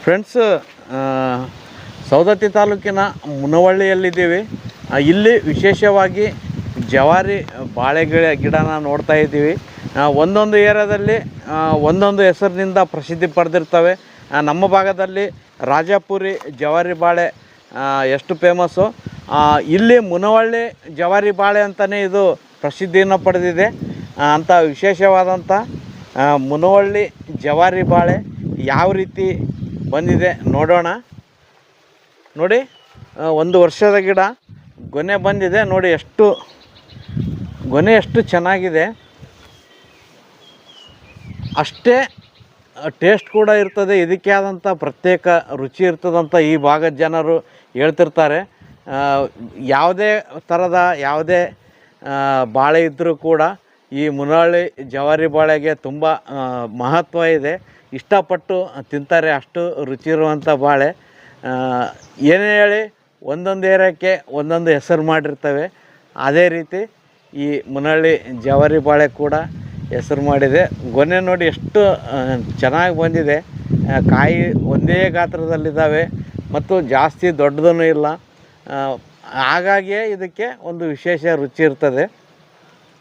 Friends, Savadatti ತಾಲೂಕಿನ ಮುನವಳ್ಳಿಯಲ್ಲಿದ್ದೀವಿ. ಇಲ್ಲಿ ವಿಶೇಷವಾಗಿ ಜವಾರಿ ಬಾಳೆ ಗಿಡನ ನೋಡ್ತಾ ಇದ್ದೀವಿ. ಒಂದೊಂದು ಏರಿಯಾದಲ್ಲಿ ಒಂದೊಂದು ಹೆಸರಿನಿಂದ ಪ್ರಸಿದ್ಧಿ ಪಡೆದಿರ್ತವೆ. ನಮ್ಮ ಭಾಗದಲ್ಲಿ ರಾಜಾಪುರಿ ಜವಾರಿ ಬಾಳೆ ಎಷ್ಟು ಫೇಮಸ್ಸು, ಇಲ್ಲಿ ಮುನವಳ್ಳಿ ಜವಾರಿ ಬಾಳೆ ಅಂತಲೇ ಇದು ಪ್ರಸಿದ್ಧಿಯನ್ನು ಪಡೆದಿದೆ. ಅಂಥ ವಿಶೇಷವಾದಂಥ ಮುನವಳ್ಳಿ ಜವಾರಿ ಬಾಳೆ ಯಾವ ರೀತಿ ಬಂದಿದೆ ನೋಡೋಣ. ನೋಡಿ, 1 ವರ್ಷದ ಗಿಡ, ಗೊನೆ ಬಂದಿದೆ. ನೋಡಿ ಗೊನೆ ಎಷ್ಟು ಚೆನ್ನಾಗಿದೆ, ಅಷ್ಟೇ ಟೇಸ್ಟ್ ಕೂಡ ಇರ್ತದೆ. ಇದಕ್ಕೆ ಆದಂಥ ಪ್ರತ್ಯೇಕ ರುಚಿ ಇರ್ತದಂತ ಈ ಭಾಗದ ಜನರು ಹೇಳ್ತಿರ್ತಾರೆ. ಯಾವುದೇ ಥರದ ಯಾವುದೇ ಬಾಳೆ ಇದ್ದರೂ ಕೂಡ ಈ ಮುನವಳ್ಳಿ ಜವಾರಿ ಬಾಳೆಗೆ ತುಂಬ ಮಹತ್ವ ಇದೆ. ಇಷ್ಟಪಟ್ಟು ತಿಂತಾರೆ, ಅಷ್ಟು ರುಚಿ ಇರುವಂಥ ಬಾಳೆ. ಏನೇ ಹೇಳಿ, ಒಂದೊಂದು ಏರಿಯಾಕ್ಕೆ ಒಂದೊಂದು ಹೆಸರು ಮಾಡಿರ್ತವೆ. ಅದೇ ರೀತಿ ಈ ಮುನವಳ್ಳಿ ಜವಾರಿ ಬಾಳೆ ಕೂಡ ಹೆಸರು ಮಾಡಿದೆ. ಗೊನೆ ನೋಡಿ ಎಷ್ಟು ಚೆನ್ನಾಗಿ ಬಂದಿದೆ. ಕಾಯಿ ಒಂದೇ ಗಾತ್ರದಲ್ಲಿದ್ದಾವೆ ಮತ್ತು ಜಾಸ್ತಿ ದೊಡ್ಡದೂ ಇಲ್ಲ. ಹಾಗಾಗಿಯೇ ಇದಕ್ಕೆ ಒಂದು ವಿಶೇಷ ರುಚಿ ಇರ್ತದೆ.